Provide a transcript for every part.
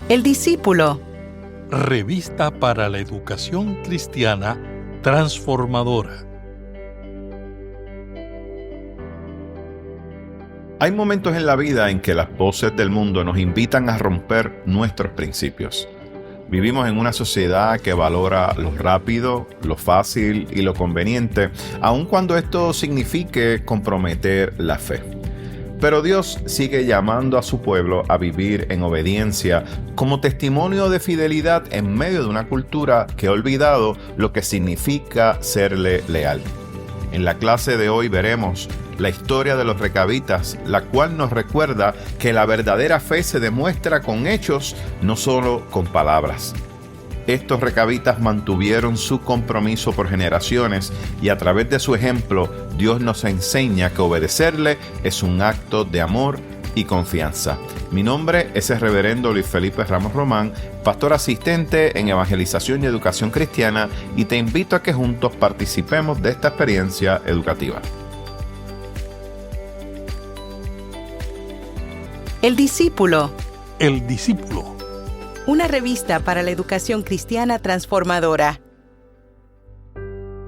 El discípulo. Revista para la educación cristiana transformadora. Hay momentos en la vida en que las voces del mundo nos invitan a romper nuestros principios. Vivimos en una sociedad que valora lo rápido, lo fácil y lo conveniente, aun cuando esto signifique comprometer la fe. Pero Dios sigue llamando a su pueblo a vivir en obediencia como testimonio de fidelidad en medio de una cultura que ha olvidado lo que significa serle leal. En la clase de hoy veremos la historia de los recabitas, la cual nos recuerda que la verdadera fe se demuestra con hechos, no solo con palabras. Estos recabitas mantuvieron su compromiso por generaciones y a través de su ejemplo, Dios nos enseña que obedecerle es un acto de amor y confianza. Mi nombre es el reverendo Luis Felipe Ramos Román, pastor asistente en Evangelización y Educación Cristiana, y te invito a que juntos participemos de esta experiencia educativa. El discípulo. El discípulo. Una revista para la educación cristiana transformadora.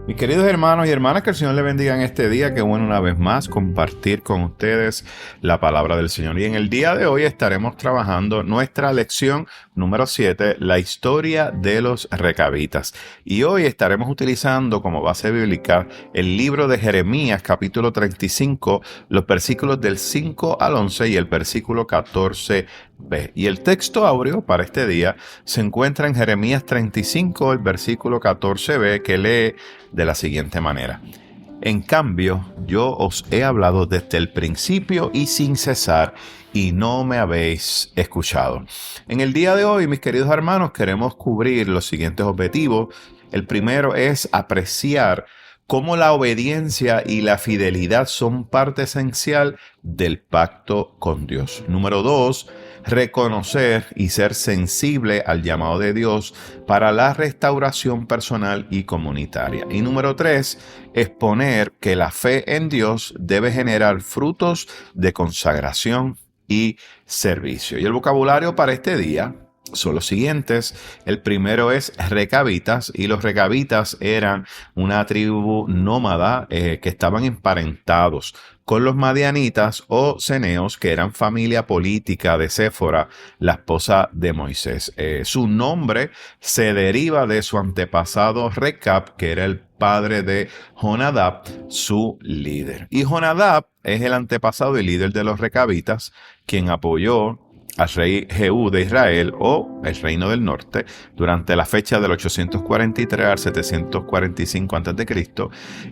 Mis queridos hermanos y hermanas, que el Señor les bendiga en este día. Qué bueno una vez más compartir con ustedes la palabra del Señor. Y en el día de hoy estaremos trabajando nuestra lección número 7, la historia de los recabitas. Y hoy estaremos utilizando como base bíblica el libro de Jeremías, capítulo 35, los versículos del 5 al 11 y el versículo 14b. Y el texto áureo para este día se encuentra en Jeremías 35, el versículo 14b, que lee de la siguiente manera: En cambio, yo os he hablado desde el principio y sin cesar, y no me habéis escuchado. En el día de hoy, mis queridos hermanos, queremos cubrir los siguientes objetivos. El primero es apreciar cómo la obediencia y la fidelidad son parte esencial del pacto con Dios. Número 2, reconocer y ser sensible al llamado de Dios para la restauración personal y comunitaria. Y número 3, exponer que la fe en Dios debe generar frutos de consagración y servicio. Y el vocabulario para este día son los siguientes. El primero es recabitas, y los recabitas eran una tribu nómada que estaban emparentados con los madianitas o ceneos, que eran familia política de Séfora, la esposa de Moisés. Su nombre se deriva de su antepasado Recab, que era el padre de Jonadab, su líder. Y Jonadab es el antepasado y líder de los recabitas, quien apoyó al rey Jehú de Israel, o el reino del norte, durante la fecha del 843 al 745 a.C.,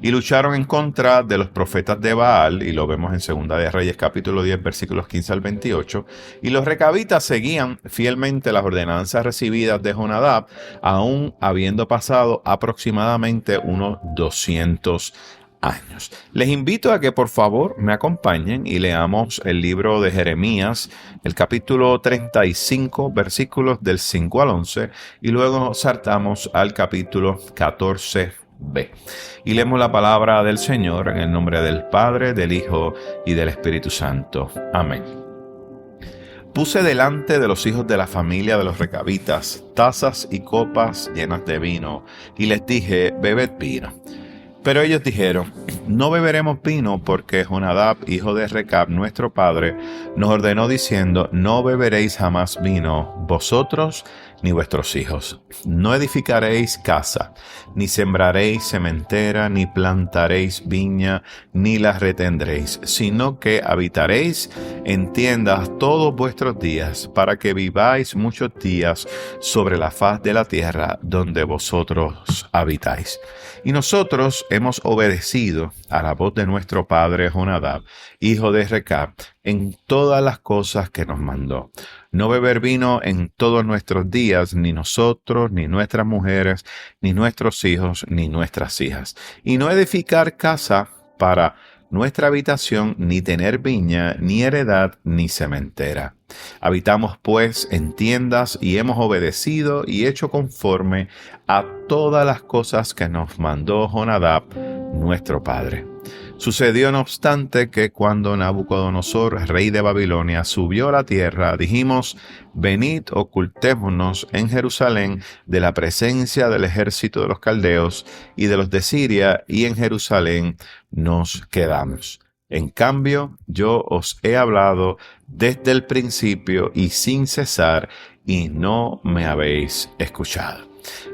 y lucharon en contra de los profetas de Baal, y lo vemos en Segunda de Reyes capítulo 10 versículos 15 al 28, y los recabitas seguían fielmente las ordenanzas recibidas de Jonadab, aún habiendo pasado aproximadamente unos 200 años. Les invito a que por favor me acompañen y leamos el libro de Jeremías, el capítulo 35, versículos del 5 al 11, y luego saltamos al capítulo 14b. Y leemos la palabra del Señor en el nombre del Padre, del Hijo y del Espíritu Santo. Amén. Puse delante de los hijos de la familia de los recabitas tazas y copas llenas de vino, y les dije: bebed vino. Pero ellos dijeron: no beberemos vino, porque Jonadab, hijo de Recab, nuestro padre, nos ordenó diciendo: no beberéis jamás vino, vosotros ni vuestros hijos. No edificaréis casa, ni sembraréis sementera, ni plantaréis viña, ni la retendréis, sino que habitaréis en tiendas todos vuestros días, para que viváis muchos días sobre la faz de la tierra donde vosotros habitáis. Y nosotros hemos obedecido a la voz de nuestro padre Jonadab, hijo de Recab, en todas las cosas que nos mandó. No beber vino en todos nuestros días, ni nosotros, ni nuestras mujeres, ni nuestros hijos, ni nuestras hijas. Y no edificar casa para nuestra habitación, ni tener viña, ni heredad, ni sementera. Habitamos pues en tiendas y hemos obedecido y hecho conforme a todas las cosas que nos mandó Jonadab, nuestro padre. Sucedió no obstante que cuando Nabucodonosor, rey de Babilonia, subió a la tierra, dijimos: venid, ocultémonos en Jerusalén de la presencia del ejército de los caldeos y de los de Siria, y en Jerusalén nos quedamos. En cambio, yo os he hablado desde el principio y sin cesar, y no me habéis escuchado.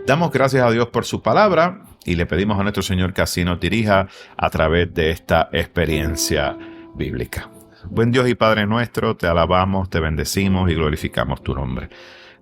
Damos gracias a Dios por su palabra y le pedimos a nuestro Señor que así nos dirija a través de esta experiencia bíblica. Buen Dios y Padre nuestro, te alabamos, te bendecimos y glorificamos tu nombre.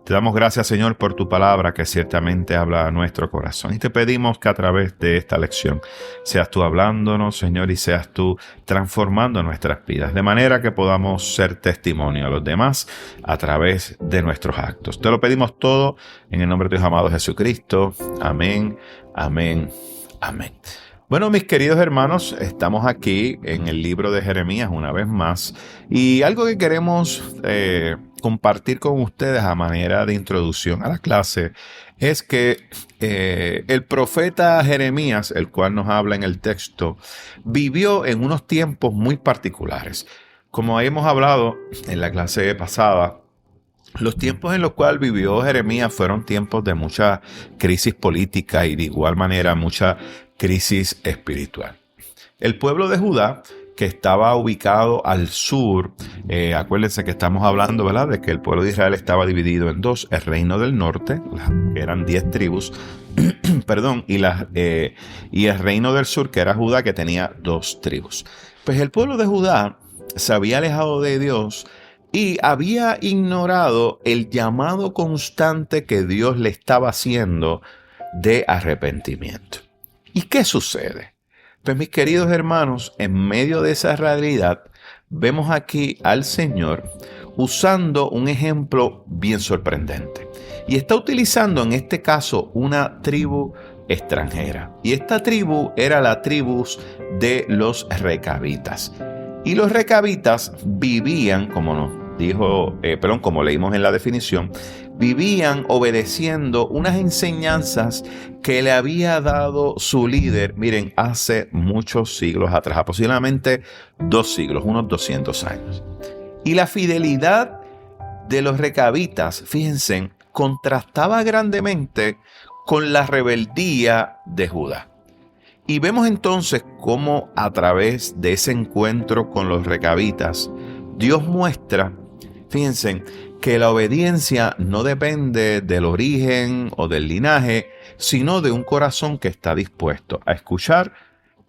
Te damos gracias, Señor, por tu palabra que ciertamente habla a nuestro corazón. Y te pedimos que a través de esta lección seas tú hablándonos, Señor, y seas tú transformando nuestras vidas, de manera que podamos ser testimonio a los demás a través de nuestros actos. Te lo pedimos todo en el nombre de Dios amado Jesucristo. Amén, amén, amén. Bueno, mis queridos hermanos, estamos aquí en el libro de Jeremías una vez más, y algo que queremos compartir con ustedes a manera de introducción a la clase es que el profeta Jeremías, el cual nos habla en el texto, vivió en unos tiempos muy particulares. Como hemos hablado en la clase pasada, los tiempos en los cuales vivió Jeremías fueron tiempos de mucha crisis política y de igual manera mucha crisis espiritual. El pueblo de Judá, que estaba ubicado al sur, acuérdense que estamos hablando, ¿verdad?, de que el pueblo de Israel estaba dividido en dos: el reino del norte, que eran 10 tribus, perdón, y el reino del sur, que era Judá, que tenía 2 tribus. Pues el pueblo de Judá se había alejado de Dios y había ignorado el llamado constante que Dios le estaba haciendo de arrepentimiento. ¿Y qué sucede? Pues mis queridos hermanos, en medio de esa realidad, vemos aquí al Señor usando un ejemplo bien sorprendente. Y está utilizando en este caso una tribu extranjera. Y esta tribu era la tribu de los recabitas. Y los recabitas vivían, como leímos en la definición, vivían obedeciendo unas enseñanzas que le había dado su líder, miren, hace muchos siglos atrás, aproximadamente 2 siglos, unos 200 años. Y la fidelidad de los recabitas, fíjense, contrastaba grandemente con la rebeldía de Judá. Y vemos entonces cómo a través de ese encuentro con los recabitas, Dios muestra, fíjense, que la obediencia no depende del origen o del linaje, sino de un corazón que está dispuesto a escuchar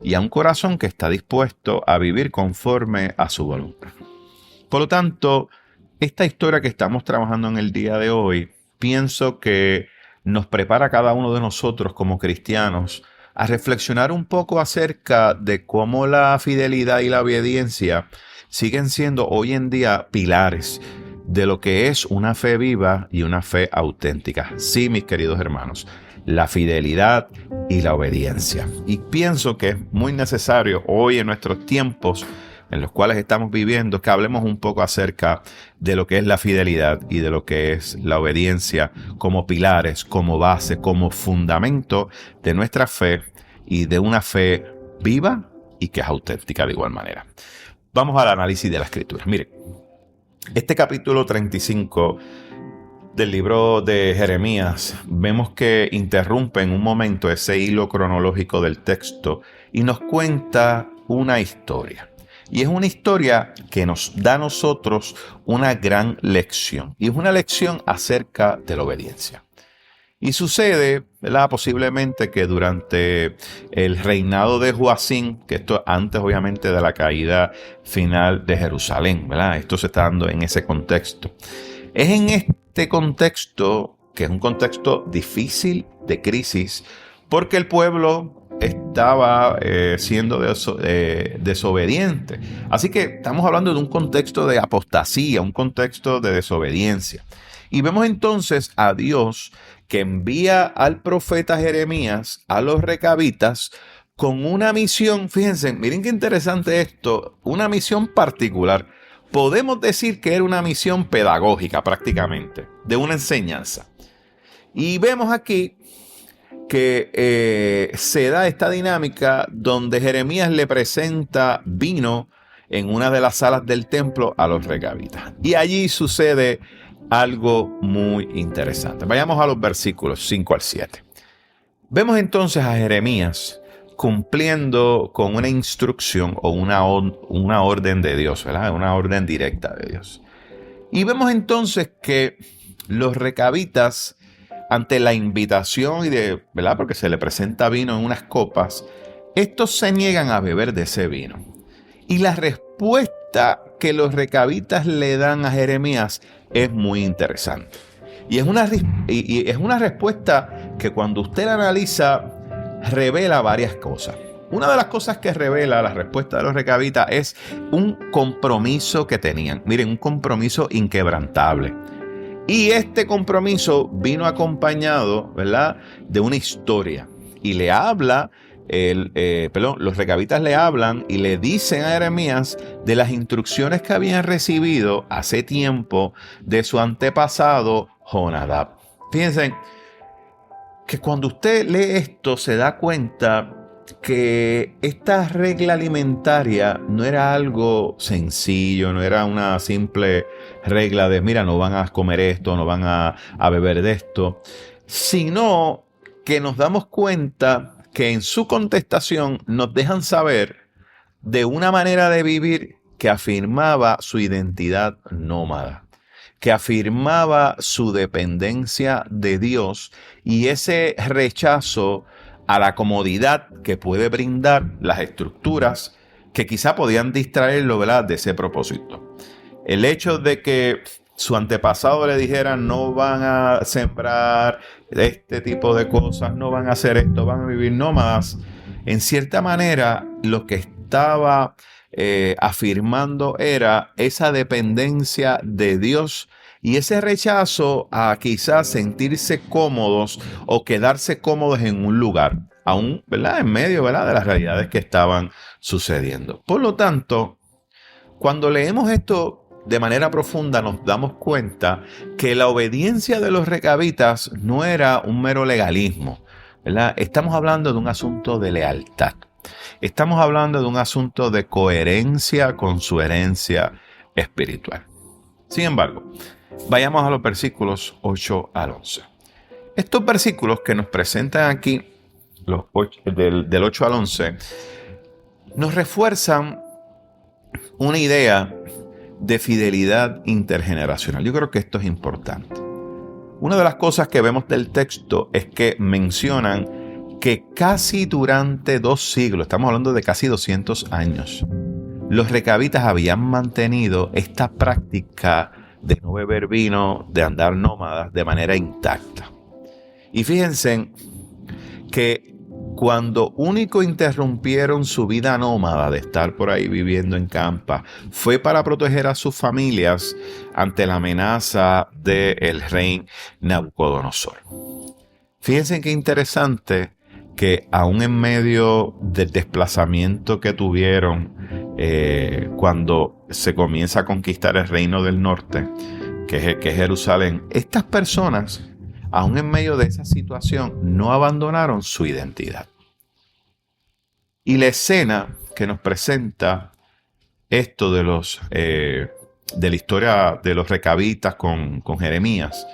y a un corazón que está dispuesto a vivir conforme a su voluntad. Por lo tanto, esta historia que estamos trabajando en el día de hoy, pienso que nos prepara a cada uno de nosotros como cristianos a reflexionar un poco acerca de cómo la fidelidad y la obediencia siguen siendo hoy en día pilares de lo que es una fe viva y una fe auténtica. Sí, mis queridos hermanos, la fidelidad y la obediencia. Y pienso que es muy necesario hoy en nuestros tiempos en los cuales estamos viviendo que hablemos un poco acerca de lo que es la fidelidad y de lo que es la obediencia como pilares, como base, como fundamento de nuestra fe y de una fe viva y que es auténtica de igual manera. Vamos al análisis de la Escritura. Miren, este capítulo 35 del libro de Jeremías, vemos que interrumpe en un momento ese hilo cronológico del texto y nos cuenta una historia. Y es una historia que nos da a nosotros una gran lección. Y es una lección acerca de la obediencia. Y sucede, ¿verdad?, posiblemente que durante el reinado de Joacim, que esto antes obviamente de la caída final de Jerusalén, ¿verdad? Esto se está dando en ese contexto. Es en este contexto, que es un contexto difícil de crisis, porque el pueblo estaba siendo desobediente. Así que estamos hablando de un contexto de apostasía, un contexto de desobediencia. Y vemos entonces a Dios que envía al profeta Jeremías a los recabitas con una misión. Fíjense, miren qué interesante esto, una misión particular. Podemos decir que era una misión pedagógica prácticamente, de una enseñanza. Y vemos aquí que se da esta dinámica donde Jeremías le presenta vino en una de las salas del templo a los recabitas. Y allí sucede algo muy interesante. Vayamos a los versículos 5 al 7. Vemos entonces a Jeremías cumpliendo con una instrucción o una orden de Dios, ¿verdad? Una orden directa de Dios. Y vemos entonces que los recabitas, ante la invitación ¿verdad? Porque se le presenta vino en unas copas, estos se niegan a beber de ese vino. Y la respuesta que los recabitas le dan a Jeremías es muy interesante. Y es una respuesta que cuando usted la analiza, revela varias cosas. Una de las cosas que revela la respuesta de los recabitas es un compromiso que tenían. Miren, un compromiso inquebrantable. Y este compromiso vino acompañado, ¿verdad?, de una historia. Y le habla, los recabitas le hablan y le dicen a Jeremías de las instrucciones que habían recibido hace tiempo de su antepasado Jonadab. Fíjense que cuando usted lee esto se da cuenta que esta regla alimentaria no era algo sencillo, no era una simple regla de mira, no van a comer esto, no van a beber de esto, sino que nos damos cuenta que en su contestación nos dejan saber de una manera de vivir que afirmaba su identidad nómada, que afirmaba su dependencia de Dios y ese rechazo a la comodidad que puede brindar las estructuras que quizá podían distraerlo, ¿verdad?, de ese propósito. El hecho de que su antepasado le dijera no van a sembrar este tipo de cosas, no van a hacer esto, van a vivir nómadas, en cierta manera lo que estaba afirmando era esa dependencia de Dios y ese rechazo a quizás sentirse cómodos o quedarse cómodos en un lugar, aún, ¿verdad?, en medio, ¿verdad?, de las realidades que estaban sucediendo. Por lo tanto, cuando leemos esto de manera profunda, nos damos cuenta que la obediencia de los recabitas no era un mero legalismo, ¿verdad? Estamos hablando de un asunto de lealtad. Estamos hablando de un asunto de coherencia con su herencia espiritual. Sin embargo, vayamos a los versículos 8 al 11. Estos versículos que nos presentan aquí, del 8 al 11, nos refuerzan una idea de fidelidad intergeneracional. Yo creo que esto es importante. Una de las cosas que vemos del texto es que mencionan que casi durante 2 siglos, estamos hablando de casi 200 años, los recabitas habían mantenido esta práctica de no beber vino, de andar nómadas de manera intacta. Y fíjense que cuando único interrumpieron su vida nómada de estar por ahí viviendo en campas, fue para proteger a sus familias ante la amenaza del rey Nabucodonosor. Fíjense qué interesante que aún en medio del desplazamiento que tuvieron cuando se comienza a conquistar el reino del norte, que es Jerusalén, estas personas, aún en medio de esa situación, no abandonaron su identidad. Y la escena que nos presenta esto de la historia de los recabitas con Jeremías,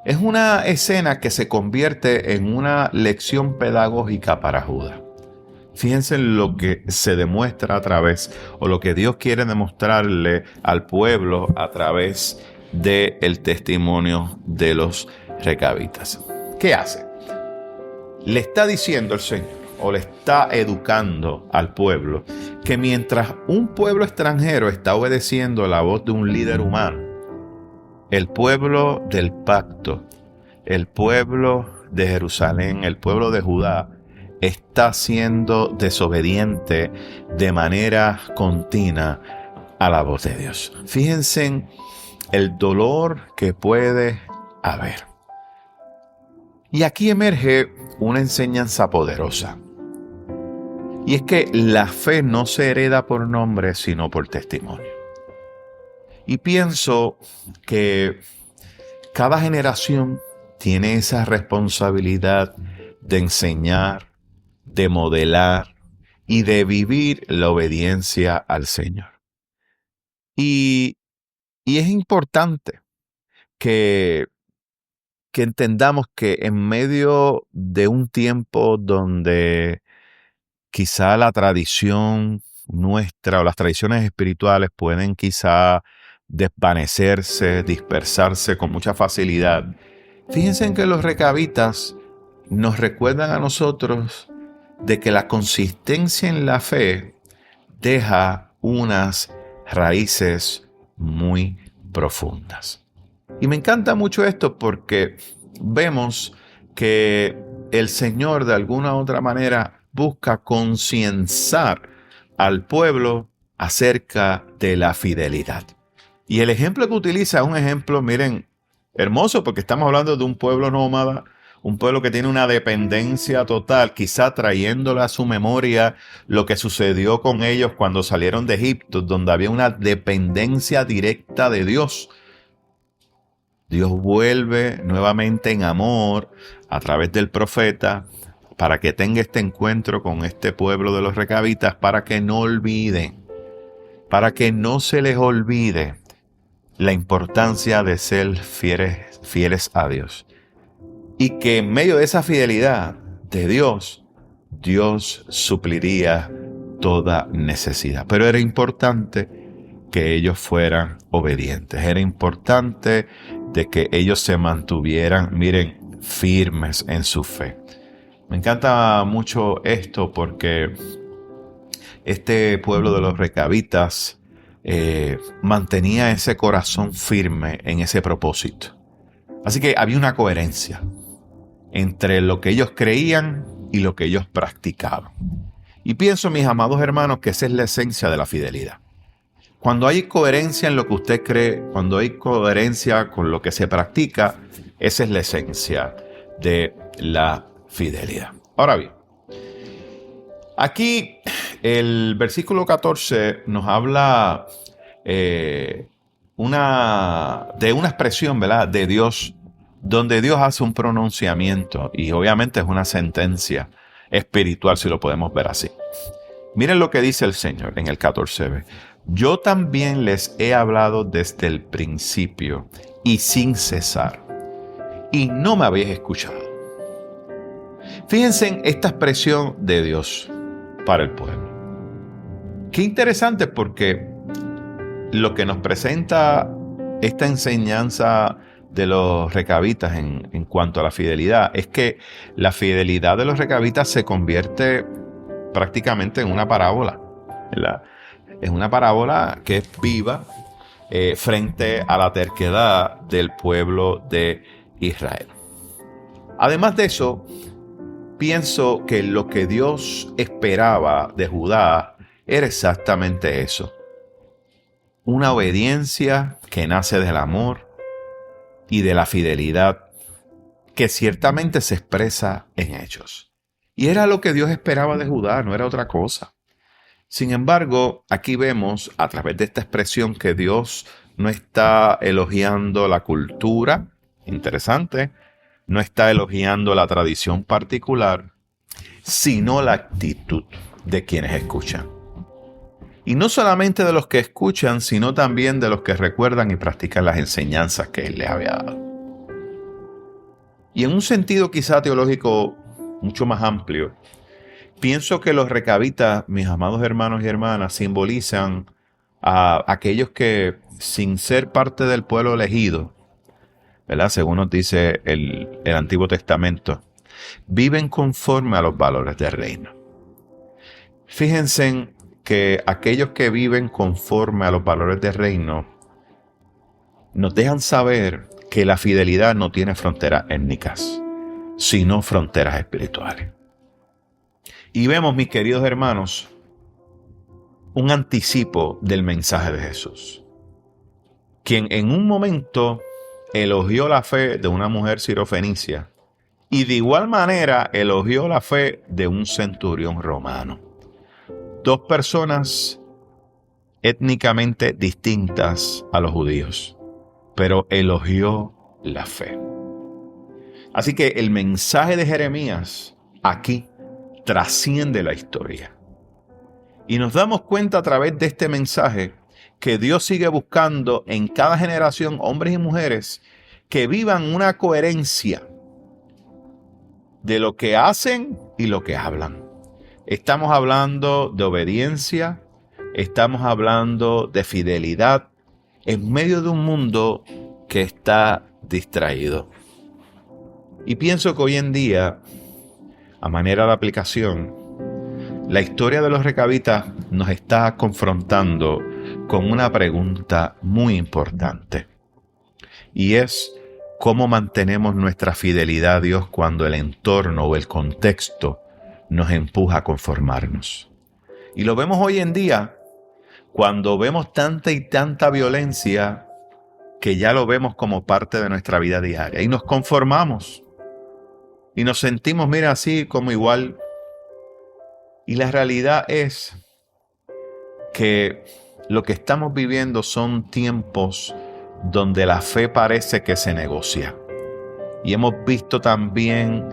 es una escena que se convierte en una lección pedagógica para Judá. Fíjense en lo que se demuestra a través, o lo que Dios quiere demostrarle al pueblo a través del testimonio de los recabitas. ¿Qué hace? Le está diciendo el Señor, o le está educando al pueblo, que mientras un pueblo extranjero está obedeciendo la voz de un líder humano, el pueblo del pacto, el pueblo de Jerusalén, el pueblo de Judá, está siendo desobediente de manera continua a la voz de Dios. Fíjense en el dolor que puede haber. Y aquí emerge una enseñanza poderosa. Y es que la fe no se hereda por nombre, sino por testimonio. Y pienso que cada generación tiene esa responsabilidad de enseñar, de modelar y de vivir la obediencia al Señor. Y es importante que entendamos que en medio de un tiempo donde quizá la tradición nuestra o las tradiciones espirituales pueden quizá desvanecerse, dispersarse con mucha facilidad, fíjense en que los recabitas nos recuerdan a nosotros de que la consistencia en la fe deja unas raíces muy profundas. Y me encanta mucho esto porque vemos que el Señor de alguna u otra manera busca concienciar al pueblo acerca de la fidelidad. Y el ejemplo que utiliza es un ejemplo, miren, hermoso, porque estamos hablando de un pueblo nómada, un pueblo que tiene una dependencia total, quizá trayéndole a su memoria lo que sucedió con ellos cuando salieron de Egipto, donde había una dependencia directa de Dios. Dios vuelve nuevamente en amor a través del profeta para que tenga este encuentro con este pueblo de los recabitas, para que no olviden, para que no se les olvide la importancia de ser fieles a Dios. Y que en medio de esa fidelidad de Dios, Dios supliría toda necesidad. Pero era importante que ellos fueran obedientes. Era importante de que ellos se mantuvieran, miren, firmes en su fe. Me encanta mucho esto porque este pueblo de los recabitas mantenía ese corazón firme en ese propósito. Así que había una coherencia entre lo que ellos creían y lo que ellos practicaban. Y pienso, mis amados hermanos, que esa es la esencia de la fidelidad. Cuando hay coherencia en lo que usted cree, cuando hay coherencia con lo que se practica, esa es la esencia de la fidelidad. Ahora bien, aquí el versículo 14 nos habla de una expresión, ¿verdad?, de Dios, donde Dios hace un pronunciamiento y obviamente es una sentencia espiritual, si lo podemos ver así. Miren lo que dice el Señor en el 14b. Yo también les he hablado desde el principio y sin cesar, y no me habéis escuchado. Fíjense en esta expresión de Dios para el pueblo. Qué interesante, porque lo que nos presenta esta enseñanza de los recabitas en cuanto a la fidelidad es que la fidelidad de los recabitas se convierte prácticamente en una parábola, ¿verdad? Es una parábola que es viva frente a la terquedad del pueblo de Israel. Además de eso, pienso que lo que Dios esperaba de Judá era exactamente eso. Una obediencia que nace del amor y de la fidelidad, que ciertamente se expresa en hechos. Y era lo que Dios esperaba de Judá, no era otra cosa. Sin embargo, aquí vemos a través de esta expresión que Dios no está elogiando la cultura, interesante, no está elogiando la tradición particular, sino la actitud de quienes escuchan. Y no solamente de los que escuchan, sino también de los que recuerdan y practican las enseñanzas que Él les había dado. Y en un sentido quizá teológico mucho más amplio, pienso que los recabitas, mis amados hermanos y hermanas, simbolizan a aquellos que, sin ser parte del pueblo elegido, ¿verdad?, según nos dice el Antiguo Testamento, viven conforme a los valores del reino. Fíjense que aquellos que viven conforme a los valores del reino nos dejan saber que la fidelidad no tiene fronteras étnicas, sino fronteras espirituales. Y vemos, mis queridos hermanos, un anticipo del mensaje de Jesús, quien en un momento elogió la fe de una mujer sirofenicia y de igual manera elogió la fe de un centurión romano. Dos personas étnicamente distintas a los judíos, pero elogió la fe. Así que el mensaje de Jeremías aquí trasciende la historia. Y nos damos cuenta a través de este mensaje que Dios sigue buscando en cada generación hombres y mujeres que vivan una coherencia de lo que hacen y lo que hablan. Estamos hablando de obediencia, estamos hablando de fidelidad en medio de un mundo que está distraído. Y pienso que hoy en día, a manera de aplicación, la historia de los recabitas nos está confrontando con una pregunta muy importante. Y es, ¿cómo mantenemos nuestra fidelidad a Dios cuando el entorno o el contexto nos empuja a conformarnos? Y lo vemos hoy en día cuando vemos tanta y tanta violencia que ya lo vemos como parte de nuestra vida diaria. Y nos conformamos. Y nos sentimos, mira, así como igual. Y la realidad es que lo que estamos viviendo son tiempos donde la fe parece que se negocia. Y hemos visto también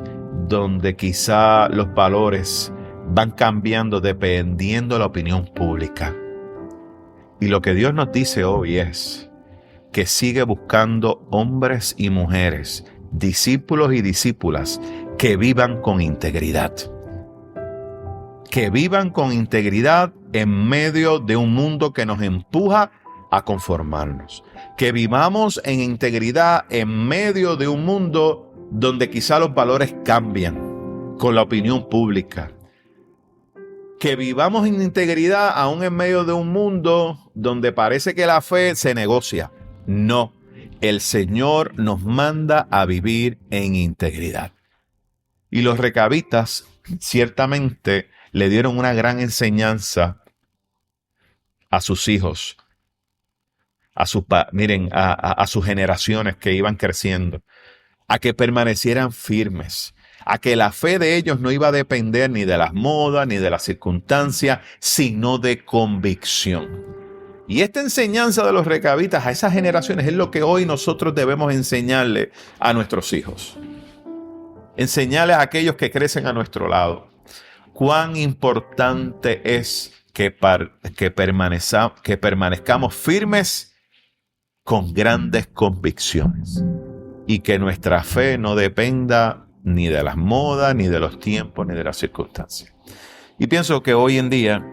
donde quizá los valores van cambiando dependiendo de la opinión pública. Y lo que Dios nos dice hoy es que sigue buscando hombres y mujeres, discípulos y discípulas que vivan con integridad. Que vivan con integridad en medio de un mundo que nos empuja a conformarnos. Que vivamos en integridad en medio de un mundo donde quizá los valores cambian con la opinión pública. Que vivamos en integridad aún en medio de un mundo donde parece que la fe se negocia. No, el Señor nos manda a vivir en integridad. Y los recabitas ciertamente le dieron una gran enseñanza a sus hijos, a sus generaciones que iban creciendo, a que permanecieran firmes, a que la fe de ellos no iba a depender ni de las modas ni de las circunstancias, sino de convicción. Y esta enseñanza de los recabitas a esas generaciones es lo que hoy nosotros debemos enseñarle a nuestros hijos. Enseñarles a aquellos que crecen a nuestro lado. Cuán importante es que permanezcamos firmes con grandes convicciones y que nuestra fe no dependa ni de las modas, ni de los tiempos, ni de las circunstancias. Y pienso que hoy en día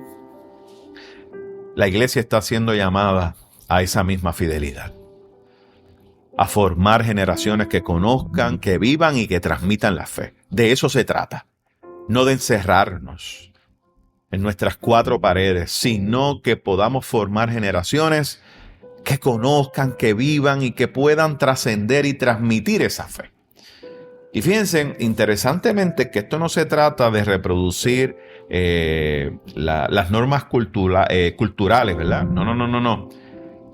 la iglesia está siendo llamada a esa misma fidelidad, a formar generaciones que conozcan, que vivan y que transmitan la fe. De eso se trata. No de encerrarnos en nuestras cuatro paredes, sino que podamos formar generaciones que conozcan, que vivan y que puedan trascender y transmitir esa fe. Y fíjense, interesantemente, que esto no se trata de reproducir las normas culturales, ¿verdad? No.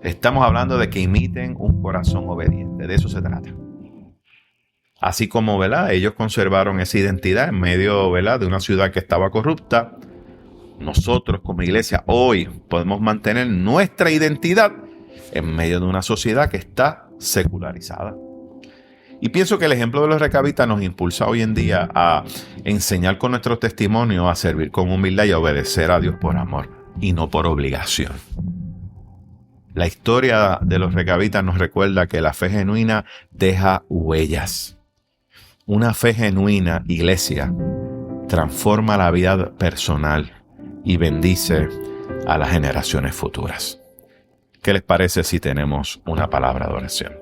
Estamos hablando de que imiten un corazón obediente. De eso se trata. Así como, ¿verdad?, ellos conservaron esa identidad en medio, ¿verdad?, de una ciudad que estaba corrupta. Nosotros como iglesia hoy podemos mantener nuestra identidad en medio de una sociedad que está secularizada. Y pienso que el ejemplo de los recabitas nos impulsa hoy en día a enseñar con nuestro testimonio, a servir con humildad y a obedecer a Dios por amor y no por obligación. La historia de los recabitas nos recuerda que la fe genuina deja huellas. Una fe genuina, iglesia, transforma la vida personal y bendice a las generaciones futuras. ¿Qué les parece si tenemos una palabra de oración?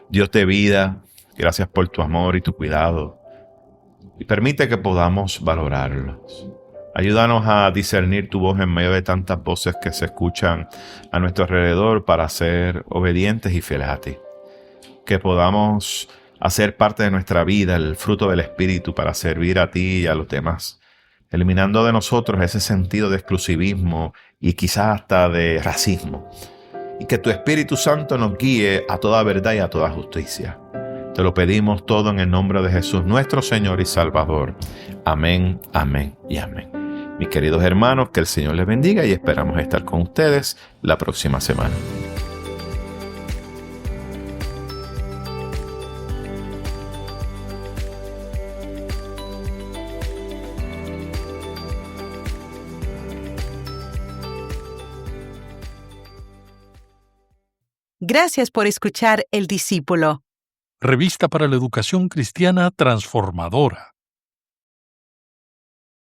Dios de vida, gracias por tu amor y tu cuidado. Y permite que podamos valorarlos. Ayúdanos a discernir tu voz en medio de tantas voces que se escuchan a nuestro alrededor para ser obedientes y fieles a ti. Que podamos hacer parte de nuestra vida el fruto del Espíritu para servir a ti y a los demás, eliminando de nosotros ese sentido de exclusivismo y quizás hasta de racismo. Y que tu Espíritu Santo nos guíe a toda verdad y a toda justicia. Te lo pedimos todo en el nombre de Jesús, nuestro Señor y Salvador. Amén, amén y amén. Mis queridos hermanos, que el Señor les bendiga y esperamos estar con ustedes la próxima semana. Gracias por escuchar El Discípulo. Revista para la Educación Cristiana Transformadora.